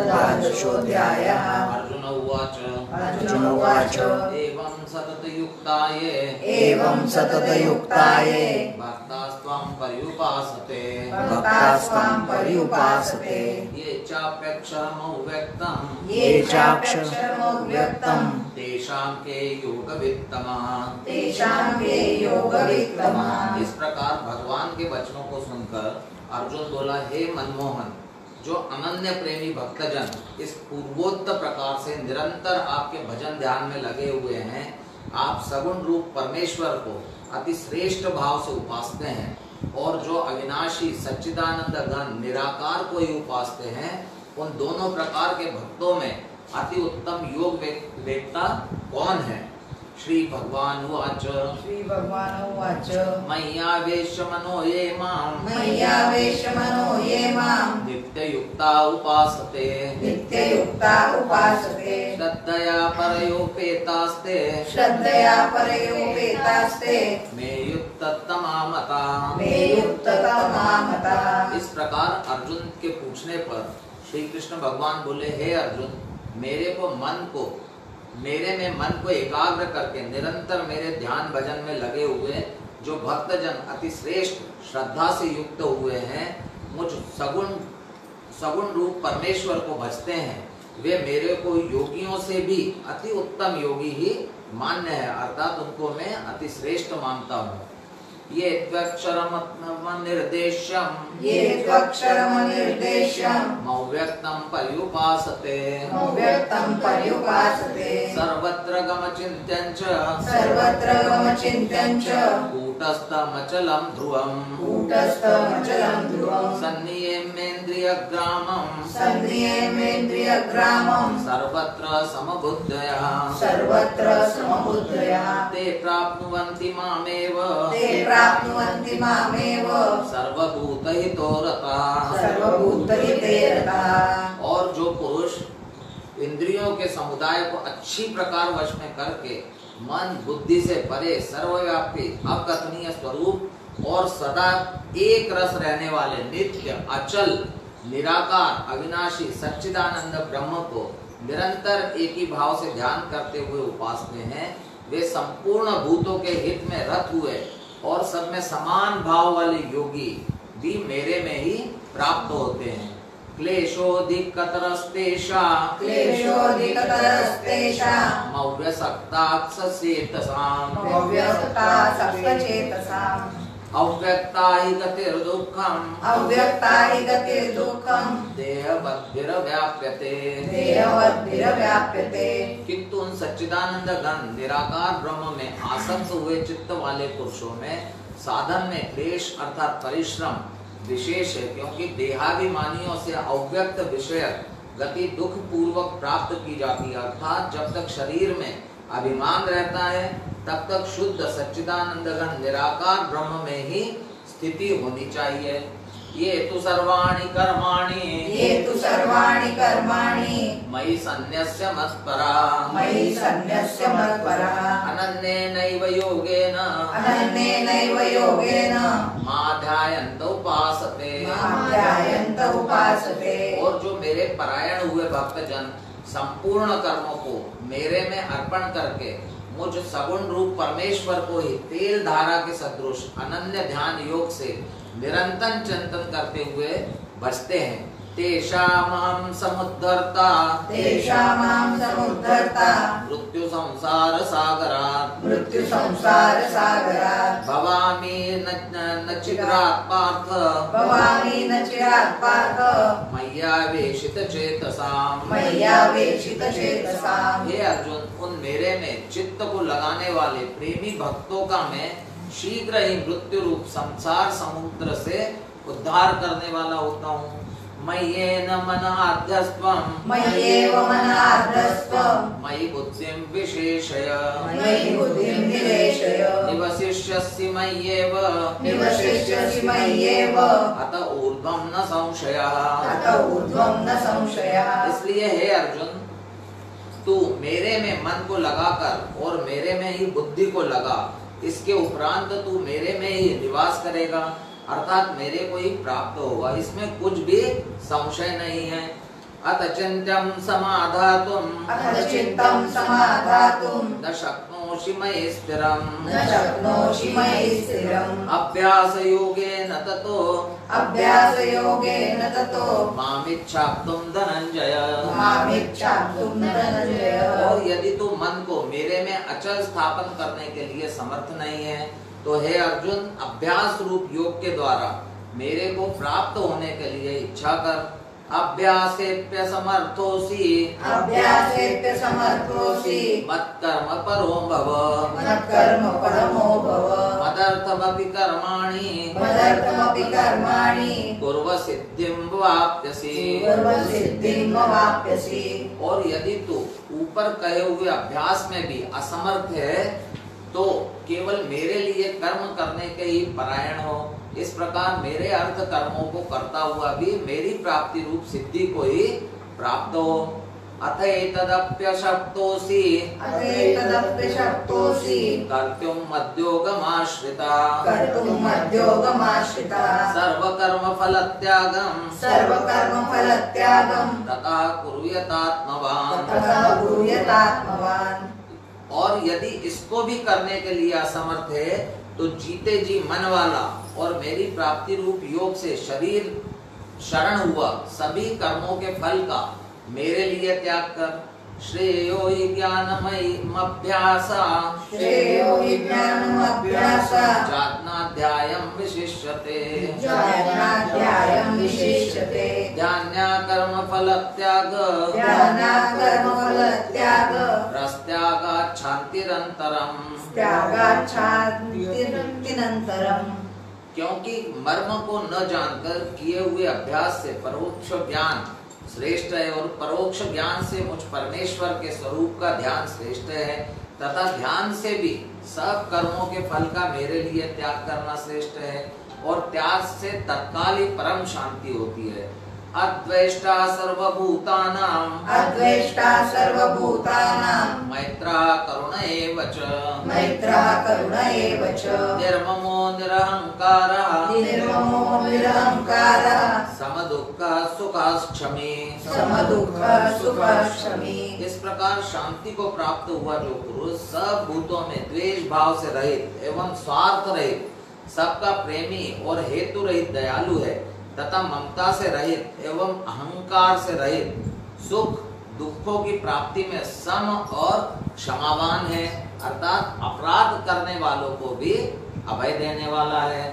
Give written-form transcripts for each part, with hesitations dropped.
द्वादशोऽध्यायः। अर्जुन उवाच एवं सततयुक्ताये भक्तास्त्वां पर्युपासते ये चाप्यक्षरमव्यक्तं तेषां के योगवित्तमः। इस प्रकार भगवान के वचनों को सुनकर अर्जुन बोला, हे मनमोहन, जो अनन्य प्रेमी भक्तजन इस पूर्वोक्त प्रकार से निरंतर आपके भजन ध्यान में लगे हुए हैं, आप सगुण रूप परमेश्वर को अति श्रेष्ठ भाव से उपासते हैं, और जो अविनाशी सच्चिदानंद घन निराकार को ही उपासते हैं, उन दोनों प्रकार के भक्तों में अति उत्तम योग वेत्ता कौन है? श्री भगवान उवाच मय्यावेश्य मनो ये मां नित्ययुक्ता उपासते श्रद्धया परयोपेतास्ते मे युक्ततमा मता। इस प्रकार अर्जुन के पूछने पर श्री कृष्ण भगवान बोले, हे अर्जुन, मेरे में मन को एकाग्र करके निरंतर मेरे ध्यान भजन में लगे हुए जो भक्तजन अति श्रेष्ठ श्रद्धा से युक्त हुए हैं, मुझ सगुण रूप परमेश्वर को भजते हैं, वे मेरे को योगियों से भी अति उत्तम योगी ही मान्य है, अर्थात उनको मैं अति श्रेष्ठ मानता हूँ। ये त्वक्षरमनिर्देश्यम् मव्यक्तं पर्युपासते सर्वत्र गमचिन्त्यं च कूटस्थमचलं ध्रुवम् सन्नियमेन्द्रियग्रामं सर्वत्र समबुद्धयः ते प्राप्नुवन्ति मामेव सर्वभूतहितो रताः। और जो पुरुष इंद्रियों के समुदाय को अच्छी प्रकार वश में करके मन बुद्धि से परे सर्वव्यापी अकथनीय स्वरूप और सदा एक रस रहने वाले नित्य अचल निराकार अविनाशी सच्चिदानंद ब्रह्म को निरंतर एक ही भाव से ध्यान करते हुए उपासते हैं, वे संपूर्ण भूतों के हित में रत हुए और सब में समान भाव वाले योगी भी मेरे में ही प्राप्त होते हैं। क्लेशोऽधिकतरस्तेषाम् मव्यसक्तात्सचेतसाम् अव्यक्ता हि गतिर्दुःखम् देहवद्भिर्व्याप्यते। किंतु उन सच्चिदानंद घन निराकार ब्रह्म में आसक्त हुए चित्त वाले पुरुषों में साधन में क्लेश अर्थात परिश्रम विशेष है, क्योंकि देहाभिमानियों से अव्यक्त विषय गति दुख पूर्वक प्राप्त की जाती है, अर्थात जब तक शरीर में अभिमान रहता है तब तक शुद्ध सच्चिदानंद घन निराकार ब्रह्म में ही स्थिति होनी चाहिए। ये तु सर्वाणि कर्माणि मयि सन्न्यस्य मत्परा अनन्येनैव योगेन माध्यायन्त उपासते। और जो मेरे परायण हुए भक्तजन संपूर्ण कर्मों को मेरे में अर्पण करके मुझ सगुण रूप परमेश्वर को ही तेल धारा के सदृश अनन्य ध्यान योग से निरंतर चिंतन करते हुए बचते हैं, तेषामहं समुद्धर्ता मृत्यु संसार सागरात् भवामि न चिरात् पार्थ मय्यावेशित चेतसाम्। हे अर्जुन, उन मेरे में चित्त को लगाने वाले प्रेमी भक्तों का मैं शीघ्र ही मृत्यु रूप संसार समुद्र से उद्धार करने वाला होता हूँ। मय्येन मनाध्यस्त्वं मयि बुद्धिं विशेषय निवसिष्यसि मय्येव अत ऊर्ध्वं न संशयः। इसलिए हे अर्जुन, तू मेरे में मन को लगाकर और मेरे में ही बुद्धि को लगा, इसके उपरांत तू मेरे में ही निवास करेगा, अर्थात मेरे को ही प्राप्त होगा, इसमें कुछ भी संशय नहीं है। अथ चिन्त्यं समाधातुं अथ चित्तं समाधातुं न शक्नोषि मयि स्थिरम् न शक्नोषि मयि स्थिरम् अभ्यास योगेन ततो अभ्यासयोगेन ततो मामिच्छाप्तुं धनंजय। मामिच्छाप्तुं धनंजय। और यदि तू मन को मेरे में अचल स्थापन करने के लिए समर्थ नहीं है तो हे अर्जुन, अभ्यास रूप योग के द्वारा मेरे को प्राप्त होने के लिए इच्छा कर। अभ्यासेप्य समर्थोसि अभ्यासेप्य समर्थोसि मत्कर्म परो भव मत्कर्म परमो भव मदर्थमपि कर्माणि मदर्थमपि कर्माणि कुर्व सिद्धिं वाप्स्यसि सर्वसिद्धिं वाप्स्यसि। और यदि तू ऊपर कहे हुए अभ्यास में भी असमर्थ है तो केवल मेरे लिए कर्म करने के ही परायण हो। इस प्रकार मेरे अर्थ कर्मों को करता हुआ भी मेरी प्राप्ति रूप सिद्धि को ही प्राप्त हो। अथ एतदप्यशक्तोसि अथैतदप्यशक्तोसि कर्तुं मद्योगमाश्रिता कर्तुं मद्योगमाश्रिता सर्वकर्म फलत्यागं सर्वकर्मफलत्यागं तथा कुर्यात्मवान्। तथा कुर्यात्मवान्। और यदि इसको भी करने के लिए असमर्थ है तो जीते जी मन वाला और मेरी प्राप्ति रूप योग से शरीर शरण हुआ सभी कर्मों के फल का मेरे लिए त्याग कर। श्रेयो हि ज्ञानमय्यमभ्यासा श्रेयो हि ज्ञानमभ्यासा ज्ञानाध्यायं विशिष्यते ज्ञानाध्यायं विशिष्यते। ध्यान्या कर्म फल त्याग ध्यानात् कर्मफलत्याग रस्त्यागात् शान्तिरन्तरम्। त्यागात् शान्तिरन्तरम्। क्योंकि मर्म को न जानकर किए हुए अभ्यास से परोक्ष ज्ञान श्रेष्ठ है और परोक्ष ज्ञान से मुझ परमेश्वर के स्वरूप का ध्यान श्रेष्ठ है तथा ध्यान से भी सब कर्मों के फल का मेरे लिए त्याग करना श्रेष्ठ है और त्याग से तत्काल ही परम शांति होती है। अद्वेष्टा सर्वभूतानां अद्वेष्टा सर्वभूतानां मैत्रा करुण एव च मैत्रः करुण एव च निर्ममो निरहंकारः निर्ममो निरहंकारः समदुःखः सुखाक्षमी। समदुःखः सुखाक्षमी। इस प्रकार शांति को प्राप्त हुआ जो पुरुष सब भूतों में द्वेष भाव से रहित एवं स्वार्थ रहित सबका प्रेमी और हेतु रहित दयालु है तथा ममता से रहित एवं अहंकार से रहित सुख दुखों की प्राप्ति में सम और क्षमावान है अर्थात अपराध करने वालों को भी अभय देने वाला है।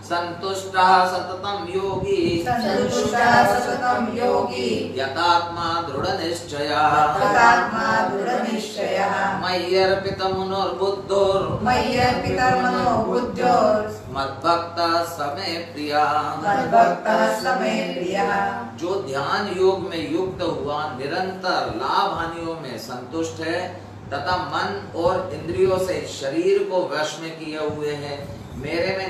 संतुष्टः सततं योगी संतुष्टः सततं योगी यतात्मा दृढ़ निश्चयः तदात्मा दृढनिश्चयः मय्यर्पितमनोर्बुद्धोर् मय्यर्पितमनो बुद्ध्योर् मद्भक्तः समे प्रियः। मद्भक्तः समे प्रियः। जो ध्यान योग में युक्त हुआ निरंतर लाभ हानियों में संतुष्ट है तथा मन और इंद्रियों से शरीर को वश में किए हुए है मेरे में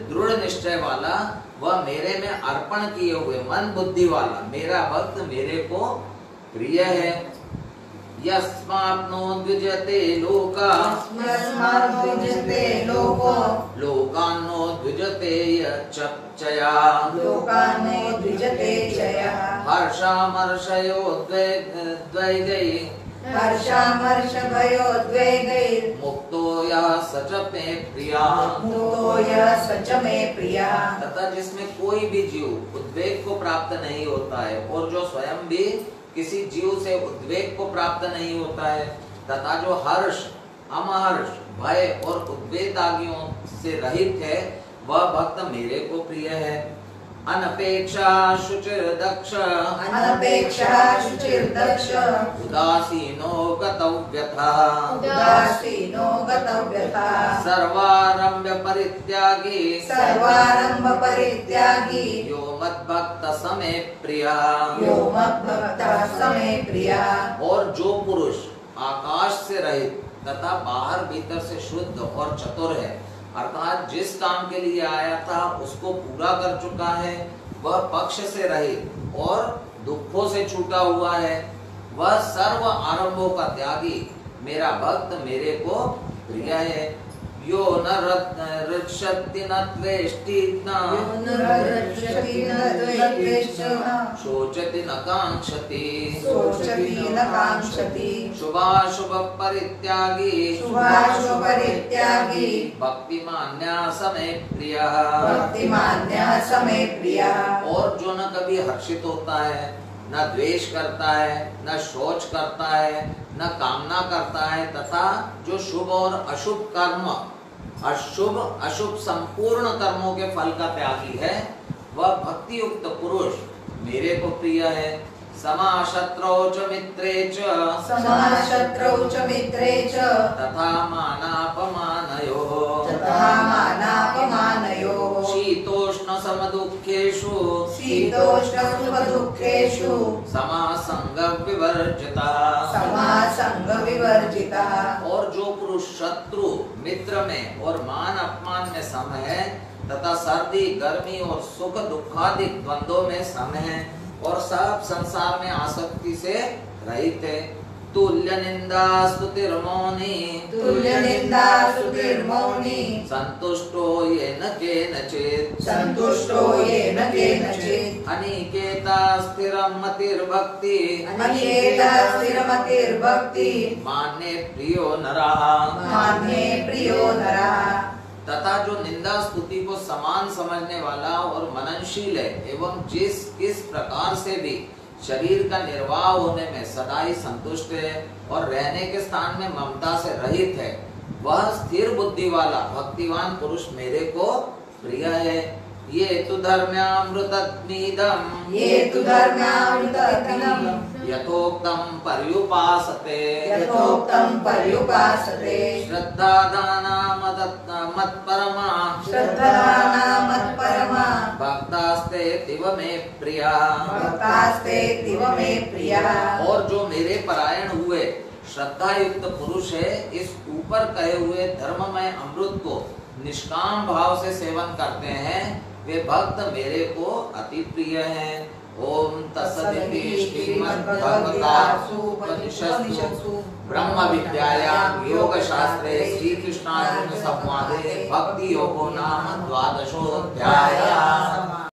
दृढ़ निश्चय वाला वह मेरे में अर्पण किए हुए मन बुद्धि वाला मेरा भक्त मेरे को प्रिय है। यस्मात्नो द्विजते लोका यस्मात् द्विजते लोको लोकान्नो द्विजते चया लोकान्नो द्विजते चयः हर्षामर्षयोद्वेगै हर्षामर्षभयोद्वेगैर् मुक्तो यः स च मे प्रियः। मुक्तो यः स च मे प्रियः। तथा जिसमें कोई भी जीव उद्वेग को प्राप्त नहीं होता है और जो स्वयं भी किसी जीव से उद्वेग को प्राप्त नहीं होता है तथा जो हर्ष अमहर्ष भय और उद्वेग आदियों से रहित है वह भक्त मेरे को प्रिय है। अनपेक्षा शुचिर्दक्ष अनपेक्षा शुचिर्दक्ष उदासीनो गतव्यथा उदासीनो गतव्यथा सर्वारम्भ परित्यागी सर्वारम्भ परित्यागी यो मद्भक्त समे प्रियः। यो मद्भक्तः समे प्रियः। और जो पुरुष आकाश से रहित तथा बाहर भीतर से शुद्ध और चतुर है अर्थात जिस काम के लिए आया था उसको पूरा कर चुका है वह पक्ष से रहित और दुखों से छूटा हुआ है वह सर्व आरंभों का त्यागी मेरा भक्त मेरे को प्रिय है। यो न रक्षति न द्वेष्टि न शोचति न कांक्षति शुभाशुभ परित्यागी भक्तिमान्या समे प्रियः और जो न कभी हर्षित होता है, न द्वेष करता है, न शोच करता है, न कामना करता है, तथा जो शुभ और अशुभ कर्म, अशुभ अशुभ संपूर्ण कर्मों के फल का त्यागी है, वह भक्ति युक्त पुरुष मेरे को प्रिय है। समाशत्रौ च मित्रे च तथा मानापमानयोः शीतोष्ण समदुःखेषु समासंग विवर्जिता। और जो पुरुष शत्रु मित्र में और मान अपमान में सम है, तथा सर्दी गर्मी और सुख दुखादि द्वंद्वों में सम है, और सब संसार में आसक्ति से रहित है। तुल्य निंदा स्तुतिर्मौनी संतुष्टो येन केनचित् अनिकेता स्थिरमतिर्भक्ति मान्ये प्रियो नरः। तथा जो निंदा स्तुति को समान समझने वाला और मननशील है, एवं किस प्रकार से भी शरीर का निर्वाह होने में सदा ही संतुष्ट है और रहने के स्थान में ममता से रहित है, वह स्थिर बुद्धि वाला भक्तिवान पुरुष मेरे को प्रिय है। ये तु धर्म्यामृतत्मीदं यथोक्तं पर्युपासते श्रद्धा दाना मत्परमा भक्तास्ते तिव मे प्रिया। और जो मेरे परायण हुए श्रद्धा युक्त पुरुष है, इस ऊपर कहे हुए धर्ममय अमृत को निष्काम भाव से सेवन करते हैं, वे भक्त मेरे को अति प्रिय हैं। ओम तत्सदिति श्रीमद्भगवद्गीतासु ब्रह्म विद्यायां योग शास्त्रे श्री कृष्णार्जुन संवादे भक्ति योगो नाम द्वादशोऽध्यायः।